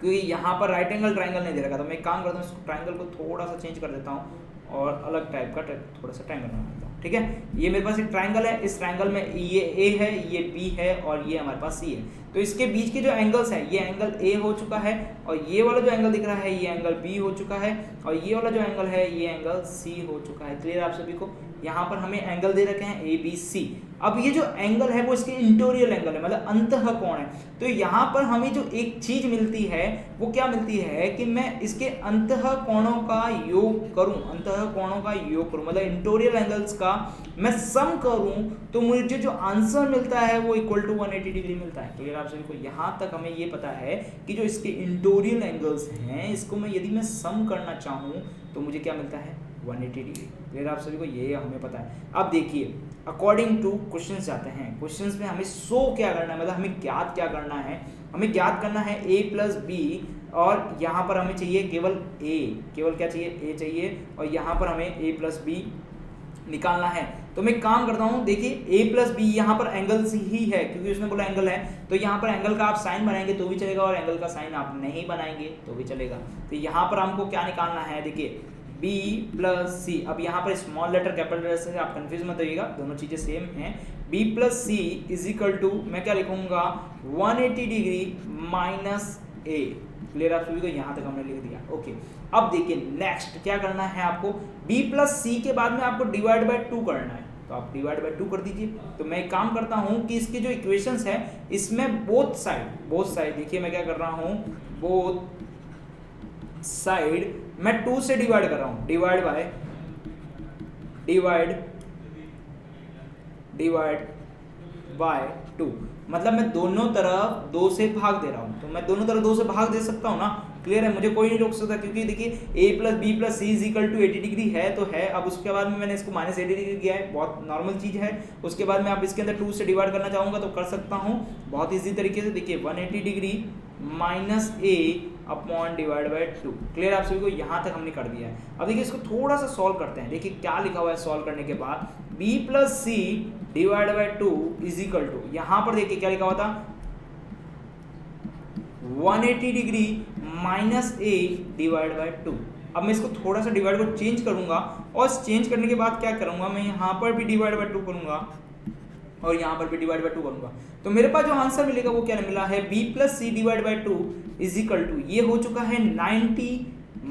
क्योंकि यहाँ पर राइट एंगल ट्राइंगल नहीं दे रखा। तो मैं एक काम करता हूँ, इसको ट्राइंगल को थोड़ा सा चेंज कर देता हूँ और अलग टाइप का थोड़ा सा ट्राइंगल बना देता हूँ, ठीक है। ये मेरे पास एक ट्राइंगल है, इस ट्राइंगल में ये A है, ये B है और ये हमारे पास C है। तो इसके बीच के जो एंगल्स हैं, ये एंगल A हो चुका है और ये वाला जो एंगल दिख रहा है ये एंगल B हो चुका है और ये वाला जो एंगल है ये एंगल C हो चुका है, क्लियर आप सभी को। यहाँ पर हमें एंगल दे रखे हैं ABC। अब ये जो एंगल है वो इसके इंटीरियर एंगल है, मतलब अंतः कोण है। तो यहाँ पर हमें जो एक चीज मिलती है वो क्या मिलती है कि मैं इसके अंतः कोणों का योग करूं, अंतः कोणों का योग करूं, मतलब इंटीरियर एंगल्स का मैं सम करूं, तो मुझे जो आंसर मिलता है वो इक्वल टू 180 डिग्री मिलता है। क्लियर आप सभी को? यहाँ तक हमें ये पता है कि जो इसके इंटीरियर एंगल्स हैं इसको मैं यदि मैं सम करना चाहूँ तो मुझे क्या मिलता है, 180 डिग्री। क्लियर आप सभी को? ये हमें पता है। अब देखिए अकॉर्डिंग टू क्वेश्चंस जाते हैं। क्वेश्चंस में हमें शो क्या करना है, मतलब हमें ज्ञात क्या करना है, हमें ज्ञात करना है a प्लस बी, और यहाँ पर हमें चाहिए केवल a, केवल क्या चाहिए, a चाहिए, और यहाँ पर हमें a प्लस बी निकालना है। तो मैं काम करता हूँ, देखिए a प्लस बी यहाँ पर एंगल्स ही है क्योंकि उसने बोला एंगल है, तो यहाँ पर एंगल का आप साइन बनाएंगे तो भी चलेगा और एंगल का साइन आप नहीं बनाएंगे तो भी चलेगा। तो यहाँ पर हमको क्या निकालना है, देखिए b प्लस सी। अब यहाँ पर स्मॉल लेटर कैपिटल लेटर से आप कंफ्यूज मत होइएगा, दोनों चीजें सेम हैं। b plus C is equal to मैं क्या लिखूंगा, 180 डिग्री माइनस a। क्लियर आप सभी को? यहाँ तक हमने लिख दिया। ओके, अब देखिए नेक्स्ट क्या करना है आपको, b प्लस सी के बाद में आपको डिवाइड बाय 2 करना है, तो आप डिवाइड बाय 2 कर दीजिए। तो मैं एक काम करता हूँ कि इसके जो इक्वेशंस है इसमें बोथ साइड देखिए मैं क्या कर रहा हूँ, बोथ साइड मैं 2 से डिवाइड कर रहा हूं, डिवाइड बाय 2, मतलब मैं दोनों तरफ 2 से भाग दे रहा हूं। तो मैं दोनों तरफ 2 से भाग दे सकता हूं ना, क्लियर है? मुझे कोई नहीं रोक सकता क्योंकि देखिए a plus B plus C is equal to 80 degree है तो है। अब उसके बाद में मैंने इसको माइनस 80 डिग्री किया है, बहुत नॉर्मल चीज है। उसके बाद में आप इसके अंदर 2 से डिवाइड करना चाहूंगा तो कर सकता हूं बहुत इजी तरीके से। देखिए 180 degree minus a upon divide by 2। Clear आप सभी को? यहाँ तक हमने कर दिया है। अब देखिए इसको थोड़ा सा सॉल्व करते हैं। देखिए क्या लिखा हुआ है सॉल्व करने के बाद, b plus C divide by 2 is equal to, यहाँ पर देखिए क्या लिखा हुआ था, 180 degree minus a divide by 2। अब मैं इसको थोड़ा सा डिवाइड को चेंज करूंगा और चेंज करने के बाद क्या करूंगा, मैं यहाँ पर भी डिवाइड बाय 2 करूंगा और यहाँ पर भी डिवाइड बाय 2 करूंगा। तो मेरे पास जो आंसर मिलेगा वो क्या मिला है, b plus C divide by 2 is equal to, ये हो चुका है 90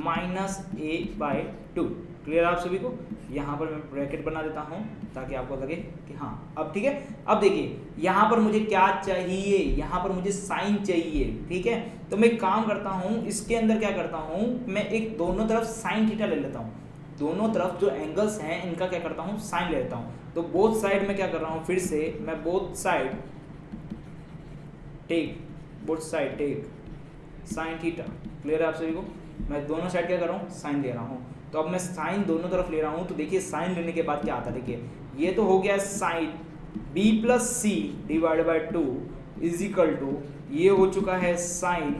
माइनस a बाय 2। क्लियर आप सभी को? यहाँ पर मैं ब्रैकेट बना देता हूँ ताकि आपको लगे कि हाँ अब ठीक है। अब देखिए यहाँ पर मुझे क्या चाहिए, यहाँ पर मुझे साइन चाहिए, ठीक है? तो मैं काम करता हूँ, इसके अंदर क्या करता हूँ, मैं एक दोनों तरफ साइन थीटा ले लेता हूँ। दोनों तरफ जो एंगल्स हैं इनका क्या करता हूँ, साइन ले लेता हूँ। तो बोथ साइड में क्या कर रहा हूँ, फिर से मैं both side take sine theta. Clear है आप सभी को? मैं दोनों साइड क्या कर रहा हूँ, साइन ले रहा हूँ। तो अब मैं साइन दोनों तरफ ले रहा हूँ, तो देखिए साइन लेने के बाद क्या आता है, देखिए ये तो हो गया sine b plus C divide by 2 is equal to, ये हो चुका है sine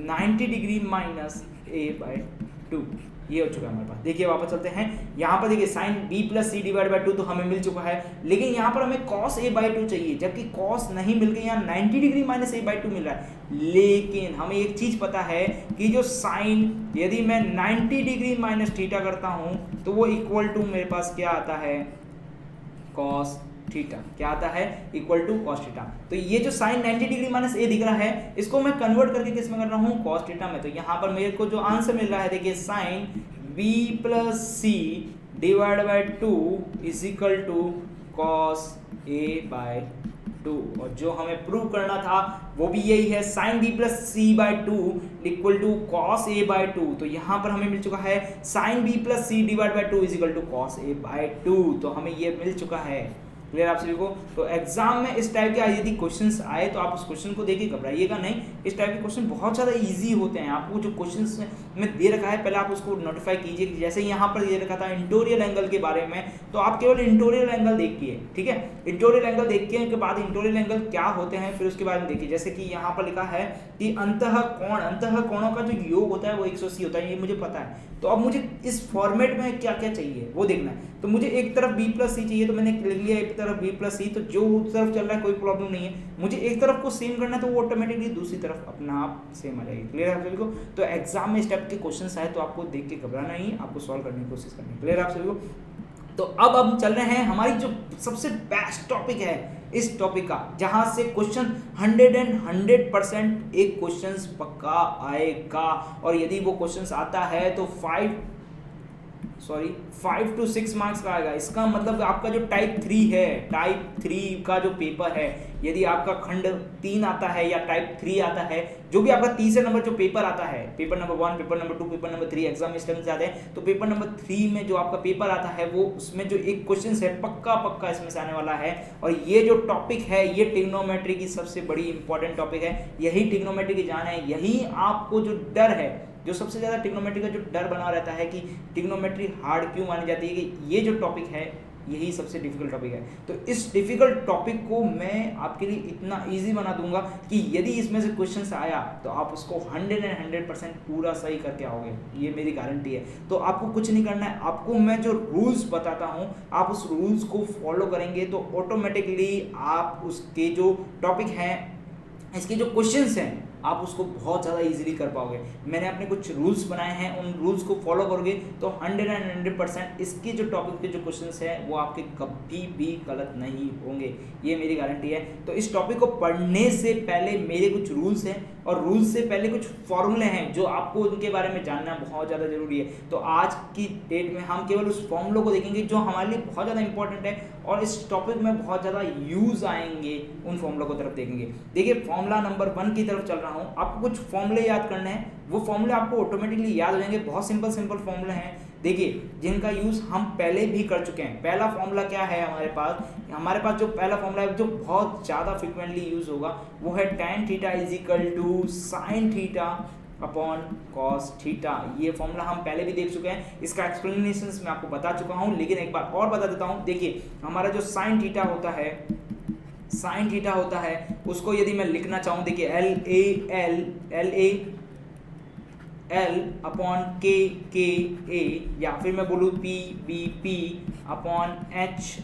90 degree minus a by 2, ये हो चुका है हमारे पास। देखिए वापस चलते हैं, यहाँ पर देखिए sine b plus C divide by 2 तो हमें मिल चुका है, लेकिन यहाँ पर हमें cos a बाय 2 चाहिए, जबकि cos नहीं मिल गई, यहाँ 90 डिग्री माइनस a बाय 2 मिल रहा है। लेकिन हमें एक चीज पता है कि जो साइन यदि मैं 90 डिग्री माइनस थीटा करता हूँ तो वो इक्वल टू मेरे पास क्या आता है, cos थीटा। क्या आता है, इक्वल टू cos थीटा। तो ये जो साइन 90 डिग्री माइनस a दिख रहा है इसको मैं कन्वर्ट करके किस में कर रहा हूँ, cos थीटा में। तो यहाँ पर मेरे को जो आंसर मिल रहा है, देखिए sine b plus C divide by 2 is equal to cos a by 2, और जो हमें प्रूव करना था वो भी यही है, sine b plus C by 2 equal to cos a by 2। तो यहाँ पर हमें मिल चुका है sine b plus C divide by 2 is equal to cos a by 2, तो हमें ये मिल चुका है। क्लियर आप सभी को? तो एग्जाम में इस टाइप के यदि क्वेश्चंस आए तो आप उस क्वेश्चन को देखिए, घबराइएगा नहीं। इस टाइप के क्वेश्चन बहुत ज़्यादा इजी होते हैं। आपको जो क्वेश्चंस में दे रखा है पहले आप उसको नोटिफाई कीजिए। जैसे यहाँ पर दे रखा था इंटोरियल एंगल के बारे में, तो आप केवल इंटोरियल एंगल देखिए, ठीक है? इंटोरियल एंगल देखने के बाद इंटोरियल एंगल क्या होते हैं फिर उसके बारे में देखिए। जैसे कि यहाँ पर लिखा है कि अंतः कोणों का जो योग होता है वो 180 होता है, ये मुझे पता है। तो अब मुझे इस फॉर्मेट में क्या क्या चाहिए वो देखना है। तो मुझे एक तरफ b प्लस सी चाहिए, तो मैंने लिख लिया एक तरफ b प्लस सी, तो जो उस तरफ चल रहा है कोई प्रॉब्लम नहीं है। मुझे एक तरफ को सेम करना है तो वो ऑटोमेटिकली दूसरी तरफ अपना आप सेम आ जाएगी। क्लियर है आप सभी को? तो एग्जाम में इस टाइप के क्वेश्चन आए तो आपको देख के घबराना नहीं है, आपको सॉल्व करने की कोशिश करनी है। क्लियर है आप सभी को? तो अब हम चल रहे हैं हमारी जो सबसे बेस्ट टॉपिक है इस टॉपिक का, जहां से क्वेश्चन 100% एक क्वेश्चन पक्का आएगा, और यदि वो क्वेश्चन आता है तो 5 सॉरी 5 to 6 मार्क्स का आएगा। इसका मतलब आपका जो टाइप 3 है, टाइप 3 का जो पेपर है, यदि आपका खंड 3 आता है या टाइप 3 आता है, जो भी आपका तीसरे नंबर जो पेपर आता है, paper number 1, paper number 2, paper number 3 exam इस टाइम से आते हैं, तो पेपर नंबर 3 में जो आपका पेपर आता है वो उसमें जो एक क्वेश्चन है पक्का पक्का इसमें से आने वाला है। और ये जो टॉपिक है ये ट्रिग्नोमेट्री की सबसे बड़ी इंपॉर्टेंट टॉपिक है, यही ट्रिग्नोमेट्री की जान है, यही आपको जो डर है, जो सबसे ज़्यादा ट्रिग्नोमेट्री का जो डर बना रहता है कि ट्रिग्नोमेट्री हार्ड क्यों मानी जाती है, कि ये जो टॉपिक है यही सबसे डिफिकल्ट टॉपिक है। तो इस डिफिकल्ट टॉपिक को मैं आपके लिए इतना इजी बना दूंगा कि यदि इसमें से क्वेश्चन आया तो आप उसको 100% पूरा सही करके आओगे, ये मेरी गारंटी है। तो आपको कुछ नहीं करना है, आपको मैं जो रूल्स बताता हूँ आप उस रूल्स को फॉलो करेंगे तो ऑटोमेटिकली आप उसके जो टॉपिक हैं, इसके जो क्वेश्चंस हैं, आप उसको बहुत ज़्यादा इजीली कर पाओगे। मैंने अपने कुछ रूल्स बनाए हैं, उन रूल्स को फॉलो करोगे तो 100% इसके जो टॉपिक के जो क्वेश्चंस हैं वो आपके कभी भी गलत नहीं होंगे, ये मेरी गारंटी है। तो इस टॉपिक को पढ़ने से पहले मेरे कुछ रूल्स हैं और रूल्स से पहले कुछ फॉर्मूले हैं जो आपको उनके बारे में जानना बहुत ज़्यादा जरूरी है। तो आज की डेट में हम केवल उस फॉर्मूलों को देखेंगे जो हमारे लिए बहुत ज़्यादा इंपॉर्टेंट है और इस टॉपिक में बहुत ज़्यादा यूज़ आएंगे, उन फॉर्मूलों को तरफ देखेंगे। देखिए फॉर्मूला नंबर 1 की तरफ चल रहा हूँ, आपको कुछ फॉर्मूले याद करने हैं, वो फॉर्मूले आपको ऑटोमेटिकली याद हो जाएंगे। बहुत सिंपल फॉर्मूले हैं, देखिए जिनका यूज़ हम पहले भी कर चुके हैं। पहला फॉर्मूला क्या है हमारे पास जो पहला फॉर्मूला है जो बहुत ज़्यादा फ्रिक्वेंटली यूज़ होगा वो है tan theta is equal to sine theta upon cos theta. ये फॉर्मूला हम पहले भी देख चुके हैं, इसका एक्सप्लेनेशन मैं आपको बता चुका हूँ, लेकिन एक बार और बता देता हूँ। देखिए हमारा जो साइन थीटा होता है उसको यदि मैं लिखना चाहूँ, देखिए L अपॉन के ए, या फिर मैं बोलूँ P अपॉन H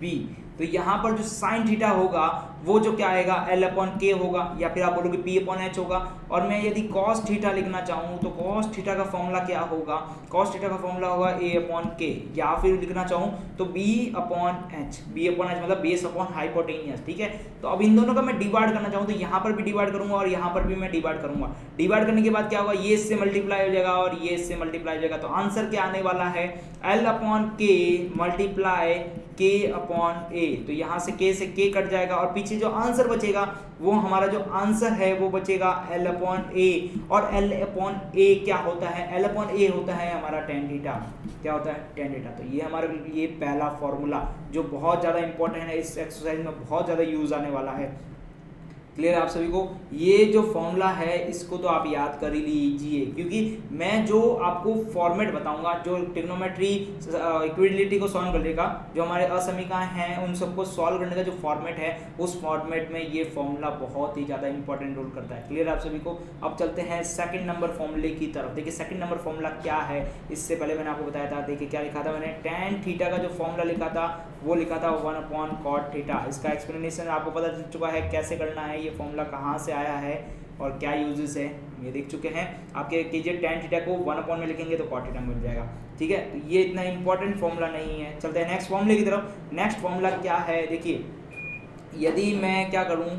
B। तो यहाँ पर जो साइन थीटा होगा वो जो क्या आएगा L अपॉन के होगा, या फिर आप बोलोगे P अपॉन H होगा। और मैं यदि कॉस थीटा लिखना चाहूँ तो कॉस थीटा का फॉर्मूला क्या होगा, कॉस थीटा का फॉर्मूला होगा A अपॉन के, या फिर लिखना चाहूँ तो B अपॉन H मतलब बेस अपॉन हाइपोटेनियस। ठीक है, तो अब इन दोनों का मैं डिवाइड करना चाहूँ तो यहाँ पर भी डिवाइड करूँगा और यहाँ पर भी मैं डिवाइड करूँगा। डिवाइड करने के बाद क्या होगा, ये इससे मल्टीप्लाई हो जाएगा और ये इससे मल्टीप्लाई हो जाएगा। तो आंसर क्या आने वाला है L अपॉन के मल्टीप्लाई के अपॉन ए। तो यहाँ से के कट जाएगा और पीछे जो आंसर बचेगा वो हमारा जो आंसर है वो बचेगा L अपॉन ए। और L अपॉन ए क्या होता है, L अपॉन ए होता है हमारा tan थीटा। क्या होता है, tan थीटा। तो ये हमारे ये पहला फॉर्मूला जो बहुत ज़्यादा इंपॉर्टेंट है, इस एक्सरसाइज में बहुत ज़्यादा यूज आने वाला है। क्लियर है आप सभी को, ये जो फॉर्मूला है इसको तो आप याद कर ही लीजिए, क्योंकि मैं जो आपको फॉर्मेट बताऊंगा जो ट्रिग्नोमेट्री इक्विडिलिटी को सॉल्व करने का, जो हमारे असमीकरण हैं उन सबको सॉल्व करने का जो फॉर्मेट है, उस फॉर्मेट में ये फॉर्मूला बहुत ही ज़्यादा इंपॉर्टेंट रोल करता है। क्लियर आप सभी को। अब चलते हैं सेकंड नंबर फॉर्मूले की तरफ। देखिए सेकंड नंबर फॉर्मूला क्या है, इससे पहले मैंने आपको बताया था। देखिए क्या लिखा था मैंने, tan थीटा का जो फॉर्मूला लिखा था वो लिखा था 1 अपॉन कॉट थीटा। इसका एक्सप्लेनेशन आपको पता चल चुका है कैसे करना है, ये फॉर्मूला कहाँ से आया है और क्या यूजेस है ये देख चुके हैं। आपके कीजिए tan थीटा को 1 अपॉन में लिखेंगे तो कॉट थीटा मिल जाएगा। ठीक है, तो ये इतना इंपॉर्टेंट फॉर्मूला नहीं है। चलते हैं नेक्स्ट फॉर्मूले की तरफ। नेक्स्ट फॉर्मूला क्या है, देखिए यदि मैं क्या करूँ,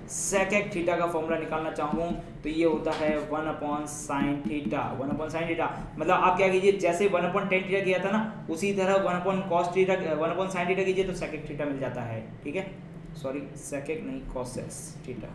सेकेक थीटा का फॉर्मूला निकालना चाहूँ तो ये होता है 1 upon sine theta. 1 upon sine theta मतलब आप क्या कीजिए, जैसे 1 अपॉन tan थीटा किया था ना, उसी तरह 1 upon cos theta 1 upon sine theta कीजिए तो सेकेक थीटा मिल जाता है। ठीक है, सॉरी सेकेक नहीं, कॉसेस थीटा।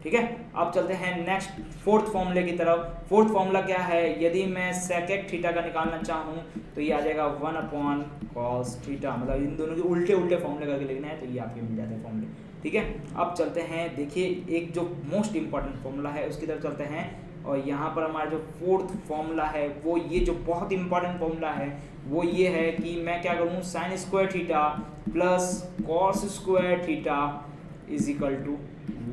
ठीक है, अब चलते हैं नेक्स्ट फोर्थ फॉर्मूले की तरफ। फोर्थ फॉर्मूला क्या है, यदि मैं सेकेक थीटा का निकालना चाहूँ तो ये आ जाएगा 1 अपॉन कॉस थीटा। मतलब इन दोनों के उल्टे उल्टे फॉर्मूले करके लिखना है तो ये आपके मिल जाते हैं फॉर्मूले। ठीक है, अब चलते हैं, देखिए एक जो मोस्ट इंपॉर्टेंट फॉर्मूला है उसकी तरफ चलते हैं। और यहाँ पर हमारा जो फोर्थ फॉर्मूला है वो ये जो बहुत इंपॉर्टेंट फॉर्मूला है वो ये है कि मैं क्या करूँ, sine square theta plus cos square theta is equal to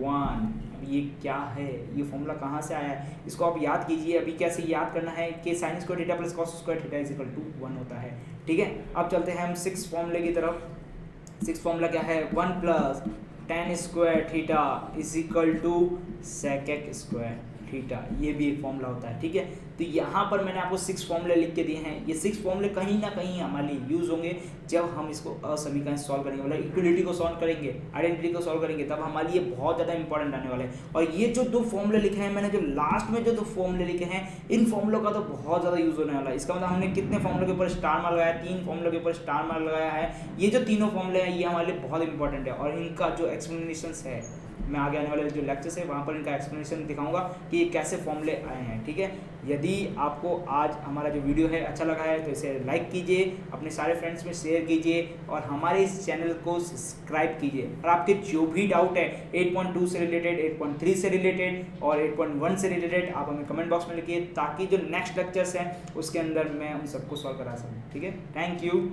1। ये क्या है, ये फॉर्मूला कहाँ से आया है, इसको आप याद कीजिए। अभी कैसे याद करना है कि sine square theta plus cos square theta is equal to 1 होता है। ठीक है, अब चलते हैं हम 6 फॉर्मूले की तरफ। 6 फॉर्मूला क्या है, 1 plus tan square theta is equal to sec square theta, ये भी एक फॉर्मूला होता है, ठीक है। तो यहाँ पर मैंने आपको 6 फॉर्मूले लिख के दिए हैं। ये 6 फॉर्मूले कहीं ना कहीं हमारे लिए यूज़ होंगे जब हम इसको असमीकरण सॉल्व करेंगे, मतलब इक्वलिटी को सॉल्व करेंगे, आइडेंटिटी को सॉल्व करेंगे, तब हमारे लिए बहुत ज़्यादा इंपॉर्टेंट आने वाले हैं। और ये जो 2 फॉर्मूले लिखे हैं मैंने, जो लास्ट में जो 2 फॉर्मूले लिखे हैं, इन फॉर्मूलों का तो बहुत ज़्यादा यूज़ होने वाला है। इसका मतलब हमने कितने फॉर्मूलों के ऊपर स्टार मार्क लगाया, 3 फॉर्मूलों के ऊपर स्टार मार्क लगाया है। ये जो तीनों फॉर्मूले हैं ये हमारे लिए बहुत इंपॉर्टेंट है, और इनका जो एक्सप्लेनेशन है, मैं आगे आने वाले जो लेक्चर्स है वहाँ पर इनका एक्सप्लेनेशन दिखाऊंगा कि ये कैसे फॉर्मूले आए हैं, ठीक है। यदि आपको आज हमारा जो वीडियो है अच्छा लगा है तो इसे लाइक कीजिए, अपने सारे फ्रेंड्स में शेयर कीजिए, और हमारे इस चैनल को सब्सक्राइब कीजिए। और आपके जो भी डाउट है 8.2 से रिलेटेड, 8.3 से रिलेटेड और 8.1 से रिलेटेड, आप हमें कमेंट बॉक्स में लिखिए, ताकि जो नेक्स्ट लेक्चर्स हैं उसके अंदर मैं उन सबको सॉल्व करा सकूँ, ठीक है। Thank you.